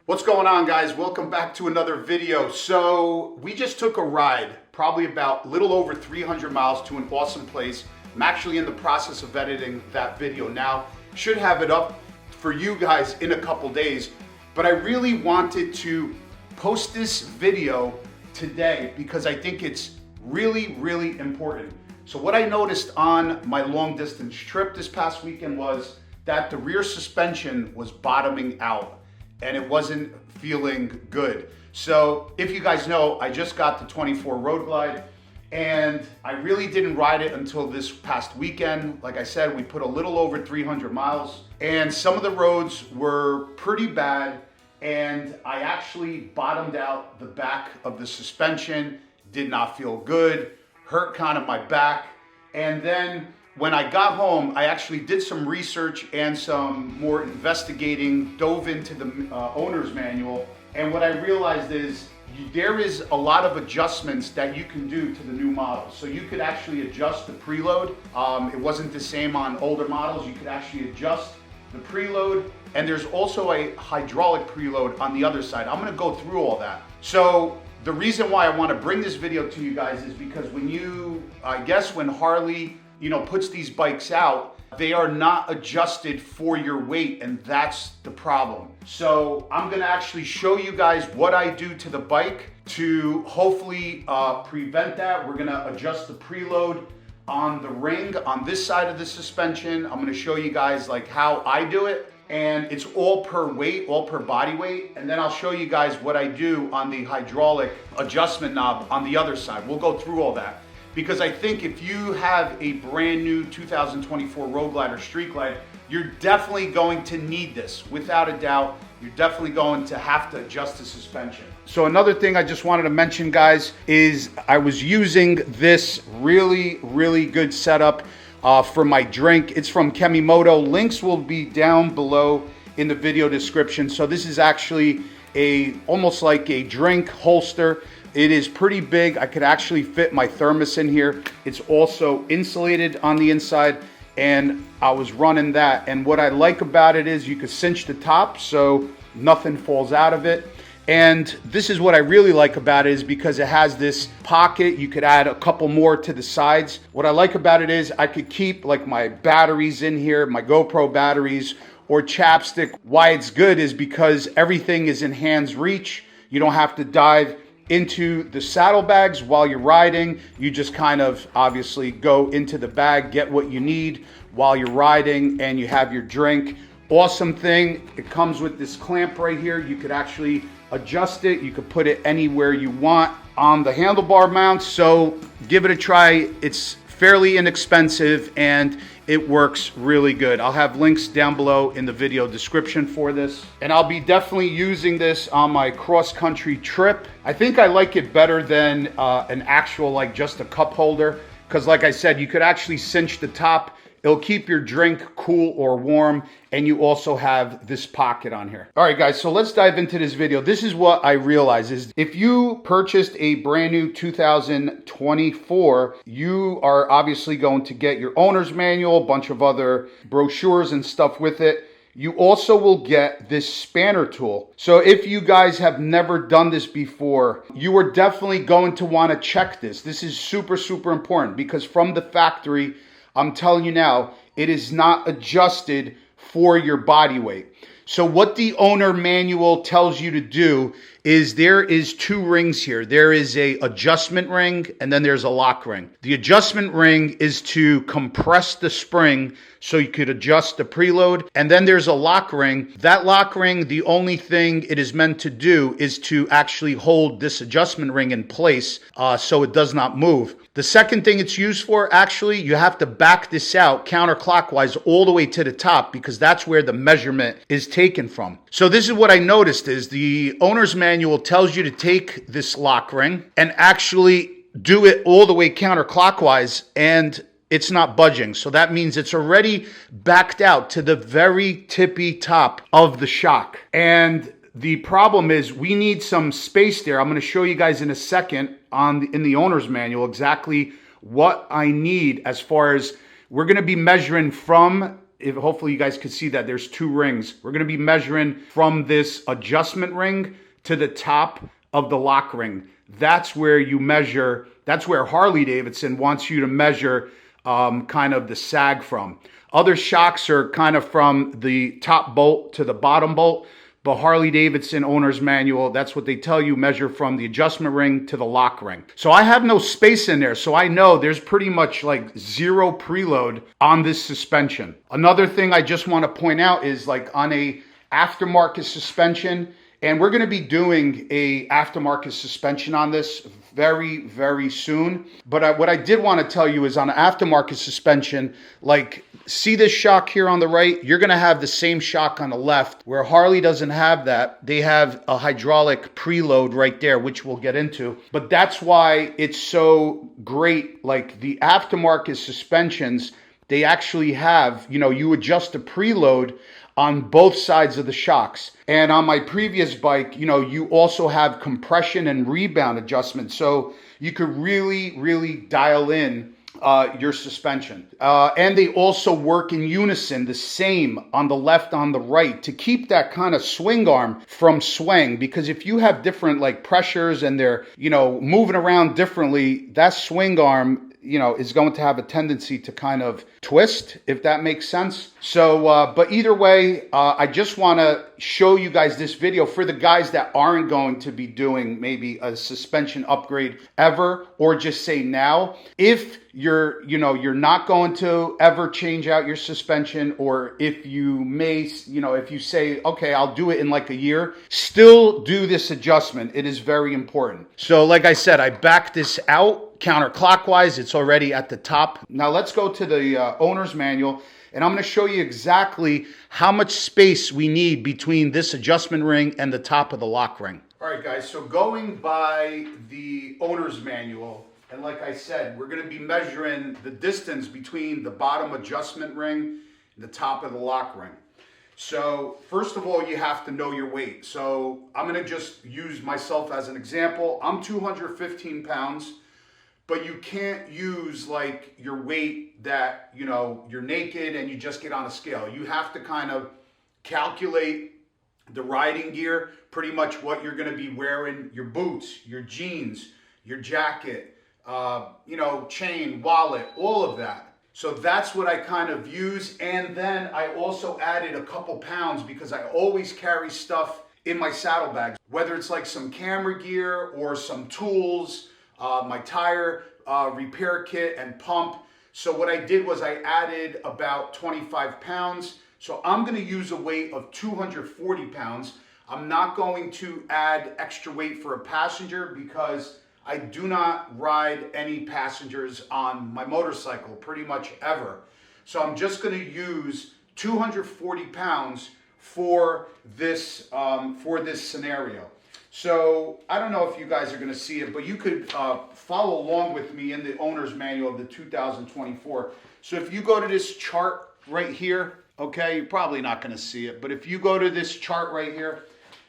What's going on, guys? Welcome back to another video. So we just took a ride, probably about a little over 300 miles to an awesome place. I'm actually in the process of editing that video now. Should have it up for you guys in a couple days, but I really wanted to post this video today because I think it's really important. So what I noticed on my long distance trip this past weekend was that the rear suspension was bottoming out and it wasn't feeling good. So if you guys know, I just got the 24 Road Glide and I really didn't ride it until this past weekend. Like I said, we put a little over 300 miles and some of the roads were pretty bad, and I actually bottomed out the back of the suspension. Did not feel good, hurt kind of my back. And then when I got home, I actually did some research and some more investigating, dove into the owner's manual. And what I realized is there is a lot of adjustments that you can do to the new models. So you could actually adjust the preload. It wasn't the same on older models. You could actually adjust the preload. And there's also a hydraulic preload on the other side. I'm gonna go through all that. So the reason why I wanna bring this video to you guys is because when Harley, puts these bikes out, they are not adjusted for your weight, and that's the problem. So I'm gonna actually show you guys what I do to the bike to hopefully prevent that. We're gonna adjust the preload on the ring on this side of the suspension. I'm gonna show you guys like how I do it, and it's all per weight, all per body weight. And then I'll show you guys what I do on the hydraulic adjustment knob on the other side. We'll go through all that, because I think if you have a brand new 2024 Road Glide or Street Glide, you're definitely going to need this. Without a doubt, you're definitely going to have to adjust the suspension. So another thing I just wanted to mention, guys, is I was using this really good setup for my drink. It's from KEMIMOTO. Links will be down below in the video description. So this is actually almost like a drink holster. It is pretty big. I could actually fit my thermos in here. It's also insulated on the inside, and I was running that. And what I like about it is you could cinch the top so nothing falls out of it. And this is what I really like about it, is because it has this pocket. You could add a couple more to the sides. What I like about it is I could keep like my batteries in here, my GoPro batteries or chapstick. Why it's good is because everything is in hand's reach. You don't have to dive into the saddlebags while you're riding. You just kind of obviously go into the bag, get what you need while you're riding, and you have your drink. Awesome thing, it comes with this clamp right here. You could actually adjust it. You could put it anywhere you want on the handlebar mount. So give it a try. It's fairly inexpensive and it works really good. I'll have links down below in the video description for this. And I'll be definitely using this on my cross-country trip. I think I like it better than an actual, like just a cup holder. Because like I said, you could actually cinch the top. It'll keep your drink cool or warm, and you also have this pocket on here. All right, guys, so let's dive into this video. This is what I realized is if you purchased a brand new 2024, you are obviously going to get your owner's manual, a bunch of other brochures and stuff with it. You also will get this spanner tool. So if you guys have never done this before, you are definitely going to want to check this. This is super important, because from the factory, I'm telling you now, it is not adjusted for your body weight. So what the owner manual tells you to do is there is two rings here. There is a adjustment ring and then there's a lock ring. The adjustment ring is to compress the spring so you could adjust the preload. And then there's a lock ring. That lock ring, the only thing it is meant to do is to actually hold this adjustment ring in place so it does not move. The second thing it's used for, actually, you have to back this out counterclockwise all the way to the top, because that's where the measurement is taken from. So this is what I noticed is the owner's manual tells you to take this lock ring and actually do it all the way counterclockwise, and it's not budging. So that means it's already backed out to the very tippy top of the shock. And the problem is we need some space there. I'm going to show you guys in a second in the owner's manual exactly what I need as far as we're going to be measuring from hopefully you guys could see that there's two rings. We're going to be measuring from this adjustment ring to the top of the lock ring. That's where you measure, that's where Harley Davidson wants you to measure kind of the sag from. Other shocks are kind of from the top bolt to the bottom bolt, but Harley Davidson owner's manual, that's what they tell you, measure from the adjustment ring to the lock ring. So I have no space in there, so I know there's pretty much like zero preload on this suspension. Another thing I just want to point out is like on a aftermarket suspension, and we're going to be doing a aftermarket suspension on this very, very soon. But what I did want to tell you is on an aftermarket suspension, like see this shock here on the right? You're going to have the same shock on the left. Where Harley doesn't have that, they have a hydraulic preload right there, which we'll get into. But that's why it's so great. Like the aftermarket suspensions, they actually have, you know, you adjust the preload on both sides of the shocks. And on my previous bike, you know, you also have compression and rebound adjustment. So you could really, really dial in your suspension. And they also work in unison, the same on the left, on the right, to keep that kind of swing arm from swaying. Because if you have different like pressures and they're, you know, moving around differently, that swing arm, you know, is going to have a tendency to kind of twist, if that makes sense. So, but either way, I just want to show you guys this video for the guys that aren't going to be doing maybe a suspension upgrade ever, or just say now. If you're, you know, you're not going to ever change out your suspension, or if you may, you know, if you say, okay, I'll do it in like a year, still do this adjustment. It is very important. So like I said, I backed this out counterclockwise. It's already at the top. Now let's go to the owner's manual, and I'm going to show you exactly how much space we need between this adjustment ring and the top of the lock ring. All right, guys, so going by the owner's manual, and like I said, we're going to be measuring the distance between the bottom adjustment ring and the top of the lock ring. So first of all, you have to know your weight. So I'm going to just use myself as an example. I'm 215 pounds. But you can't use like your weight that, you know, you're naked and you just get on a scale. You have to kind of calculate the riding gear, pretty much what you're going to be wearing, your boots, your jeans, your jacket, you know, chain, wallet, all of that. So that's what I kind of use. And then I also added a couple pounds because I always carry stuff in my saddlebags, whether it's like some camera gear or some tools, my tire repair kit and pump. So what I did was I added about 25 pounds. So I'm going to use a weight of 240 pounds. I'm not going to add extra weight for a passenger because I do not ride any passengers on my motorcycle pretty much ever. So I'm just going to use 240 pounds for this scenario. So I don't know if you guys are going to see it, but you could follow along with me in the owner's manual of the 2024. So if you go to this chart right here, okay, you're probably not going to see it, but if you go to this chart right here,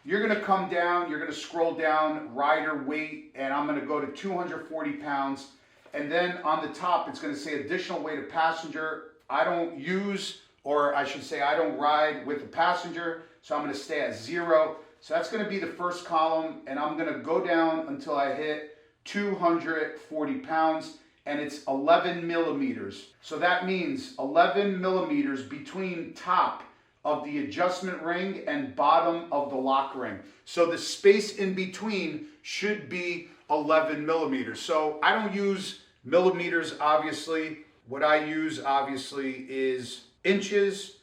you're going to come down, you're going to scroll down, rider weight, and I'm going to go to 240 pounds. And then on the top, it's going to say additional weight of passenger. I don't use, or I should say I don't ride with a passenger, so I'm going to stay at 0. So that's going to be the first column, and I'm going to go down until I hit 240 pounds, and it's 11 millimeters. So that means 11 millimeters between top of the adjustment ring and bottom of the lock ring. So the space in between should be 11 millimeters. So I don't use millimeters, obviously. What I use, obviously, is inches,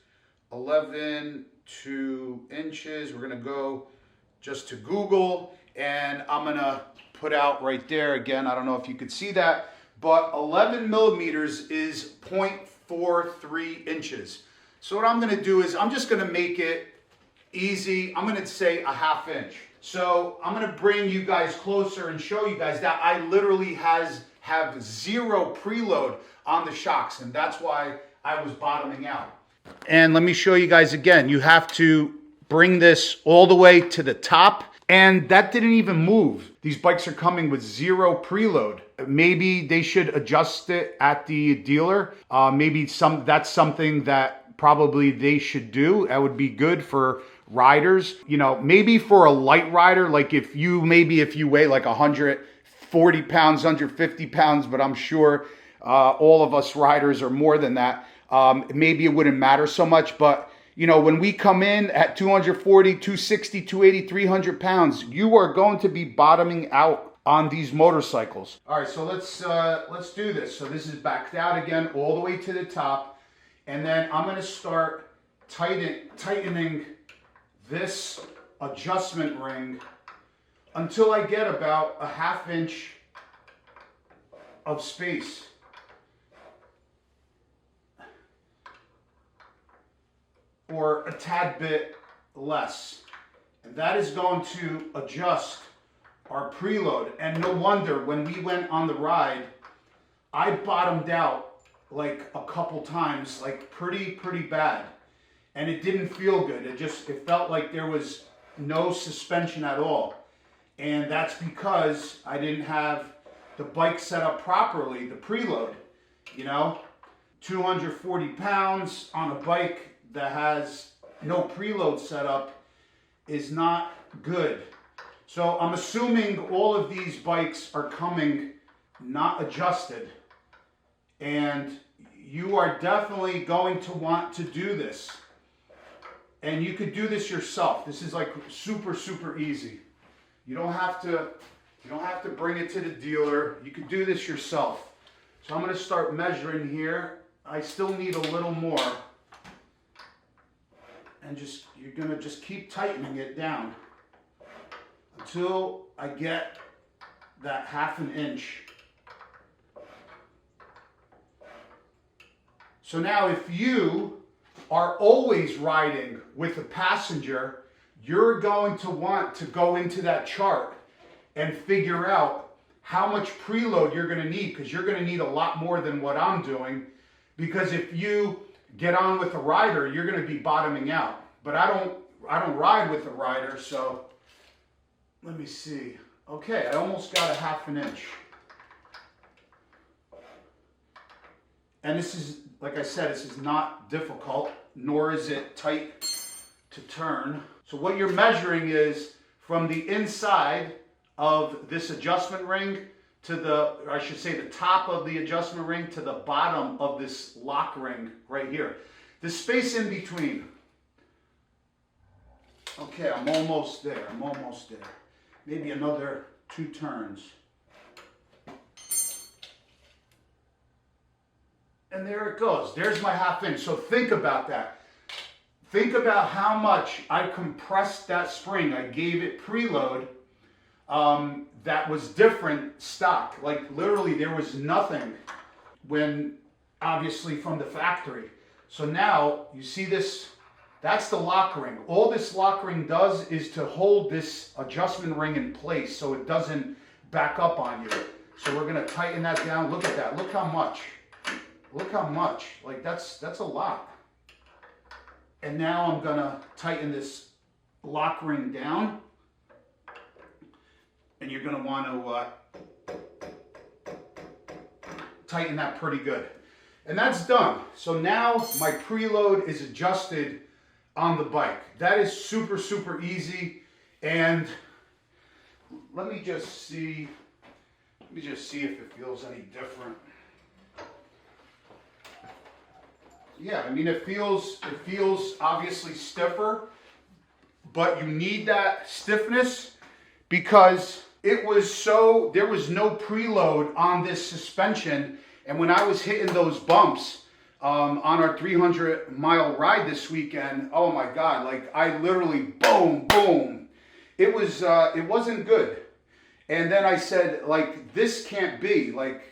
11 inches. We're going to go just to Google, and I'm going to put out right there again. I don't know if you could see that, but 11 millimeters is 0.43 inches. So what I'm going to do is I'm just going to make it easy. I'm going to say a ½ inch. So I'm going to bring you guys closer and show you guys that I literally have 0 preload on the shocks, and that's why I was bottoming out. And let me show you guys again. You have to bring this all the way to the top, and that didn't even move. These bikes are coming with 0 preload. Maybe they should adjust it at the dealer. Maybe that's something that that probably they should do. That would be good for riders. You know, maybe for a light rider, like if you weigh like 140 pounds, 150 pounds, but I'm sure all of us riders are more than that. Maybe it wouldn't matter so much, but you know, when we come in at 240, 260, 280, 300 pounds, you are going to be bottoming out on these motorcycles. All right, so let's do this. So this is backed out again, all the way to the top. And then I'm gonna start tightening this adjustment ring until I get about a 1/2 inch of space. Or a tad bit less. And that is going to adjust our preload. And no wonder when we went on the ride, I bottomed out like a couple times, like pretty bad. And it didn't feel good. It felt like there was no suspension at all. And that's because I didn't have the bike set up properly, the preload. You know, 240 pounds on a bike that has no preload setup is not good. So I'm assuming all of these bikes are coming not adjusted, and you are definitely going to want to do this. And you could do this yourself. This is like super easy. You don't have to bring it to the dealer. You could do this yourself. So I'm going to start measuring here. I still need a little more. And you're gonna just keep tightening it down until I get that 1/2 inch. So now if you are always riding with a passenger, you're going to want to go into that chart and figure out how much preload you're gonna need, because you're gonna need a lot more than what I'm doing, because if you get on with a rider, you're going to be bottoming out. But I don't ride with a rider, so let me see. Okay, I almost got a 1/2 inch. And this is, like I said, this is not difficult, nor is it tight to turn. So what you're measuring is from the inside of this adjustment ring to the, or I should say the top of the adjustment ring to the bottom of this lock ring right here. The space in between. Okay, I'm almost there. Maybe another 2 turns. And there it goes. There's my 1/2 inch. So think about that. Think about how much I compressed that spring. I gave it preload. That was different stock. Like literally there was nothing when obviously from the factory. So now you see this, that's the lock ring. All this lock ring does is to hold this adjustment ring in place so it doesn't back up on you. So we're gonna tighten that down. Look at that, look how much. Look how much, like that's a lot. And now I'm gonna tighten this lock ring down. And you're going to want to tighten that pretty good. And that's done. So now my preload is adjusted on the bike. That is super easy. And let me just see if it feels any different. Yeah, I mean it feels obviously stiffer, but you need that stiffness because there was no preload on this suspension, and when I was hitting those bumps on our 300-mile ride this weekend, oh my God, like I literally boom. It wasn't good. And then I said, like, this can't be, like,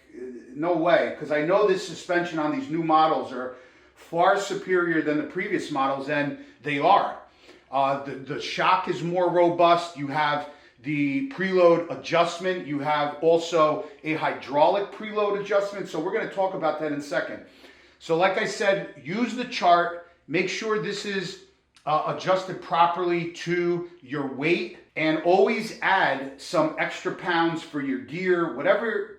no way, because I know this suspension on these new models are far superior than the previous models, and they are. The shock is more robust. You have the preload adjustment. You have also a hydraulic preload adjustment. So we're going to talk about that in a second. So like I said, use the chart. Make sure this is adjusted properly to your weight, and always add some extra pounds for your gear,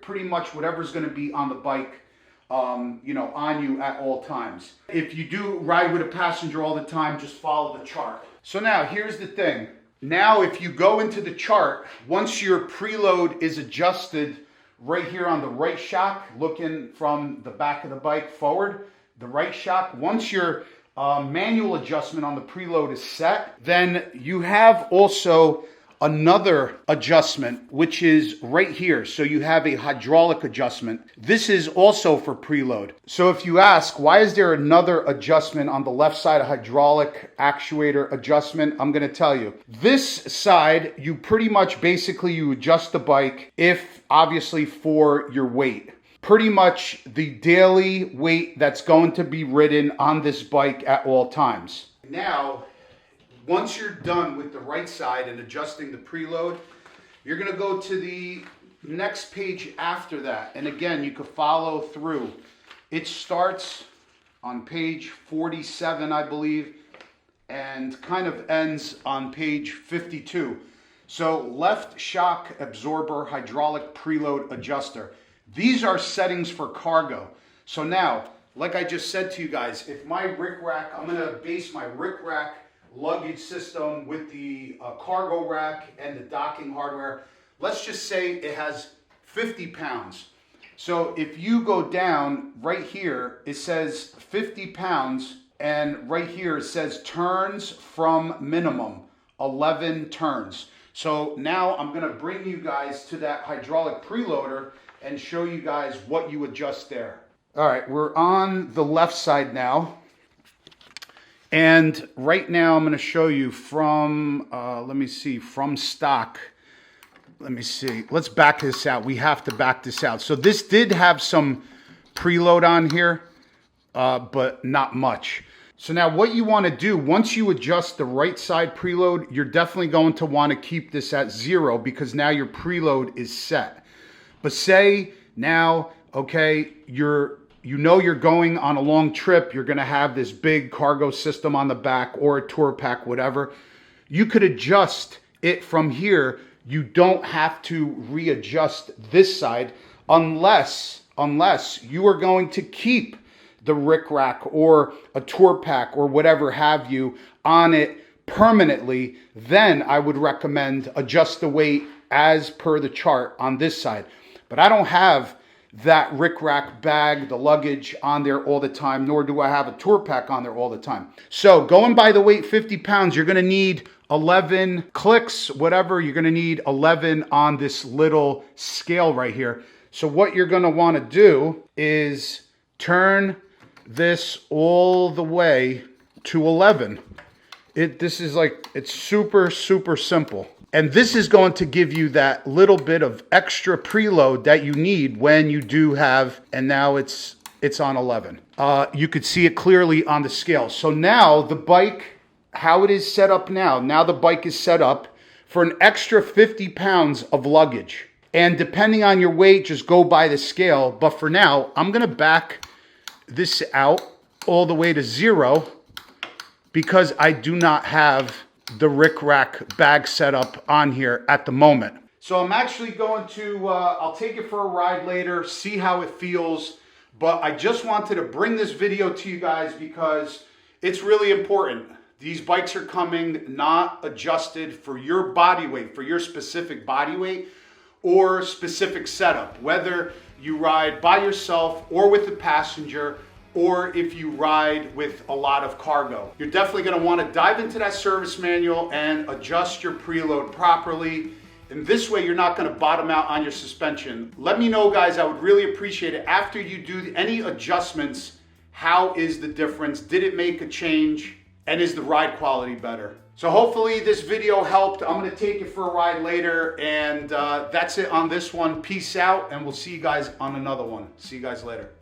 pretty much whatever's going to be on the bike you know, on you at all times. If you do ride with a passenger all the time, just follow the chart. So now here's the thing. Now if you go into the chart, once your preload is adjusted right here on the right shock, looking from the back of the bike forward, the right shock, once your manual adjustment on the preload is set, then you have also another adjustment, which is right here. So you have a hydraulic adjustment. This is also for preload. So if you ask, why is there another adjustment on the left side, a hydraulic actuator adjustment? I'm going to tell you. This side, you pretty much basically you adjust the bike if obviously for your weight. Pretty much the daily weight that's going to be ridden on this bike at all times. Now, once you're done with the right side and adjusting the preload, you're going to go to the next page after that. And again, you can follow through. It starts on page 47, I believe, and kind of ends on page 52. So left shock absorber hydraulic preload adjuster. These are settings for cargo. So now, like I just said to you guys, if my rick rack, I'm going to base my rick rack luggage system with the cargo rack and the docking hardware. Let's just say it has 50 pounds. So if you go down right here, it says 50 pounds, and right here it says turns from minimum, 11 turns. So now I'm gonna bring you guys to that hydraulic preloader and show you guys what you adjust there. All right, we're on the left side now. And right now I'm going to show you from, let me see, from stock. Let me see. Let's back this out. We have to back this out. So this did have some preload on here, but not much. So now what you want to do, once you adjust the right side preload, you're definitely going to want to keep this at 0 because now your preload is set. But say now, okay, you know you're going on a long trip, you're going to have this big cargo system on the back or a tour pack, whatever. You could adjust it from here. You don't have to readjust this side unless you are going to keep the rick rack or a tour pack or whatever have you on it permanently. Then I would recommend adjust the weight as per the chart on this side. But I don't have that rick rack bag, the luggage on there all the time, nor do I have a tour pack on there all the time. So going by the weight, 50 pounds, you're going to need 11 clicks, whatever. You're going to need 11 on this little scale right here. So what you're going to want to do is turn this all the way to 11. This is like, it's super, super simple. And this is going to give you that little bit of extra preload that you need when you do have, and now it's on 11. You could see it clearly on the scale. So now the bike, how it is set up now the bike is set up for an extra 50 pounds of luggage. And depending on your weight, just go by the scale. But for now, I'm gonna back this out all the way to 0 because I do not have the rick rack bag setup on here at the moment. So I'm actually going to, I'll take it for a ride later, see how it feels. But I just wanted to bring this video to you guys because it's really important. These bikes are coming not adjusted for your body weight, for your specific body weight or specific setup. Whether you ride by yourself or with a passenger, or if you ride with a lot of cargo. You're definitely gonna wanna dive into that service manual and adjust your preload properly. And this way you're not gonna bottom out on your suspension. Let me know, guys, I would really appreciate it. After you do any adjustments, how is the difference? Did it make a change? And is the ride quality better? So hopefully this video helped. I'm gonna take it for a ride later, and that's it on this one. Peace out, and we'll see you guys on another one. See you guys later.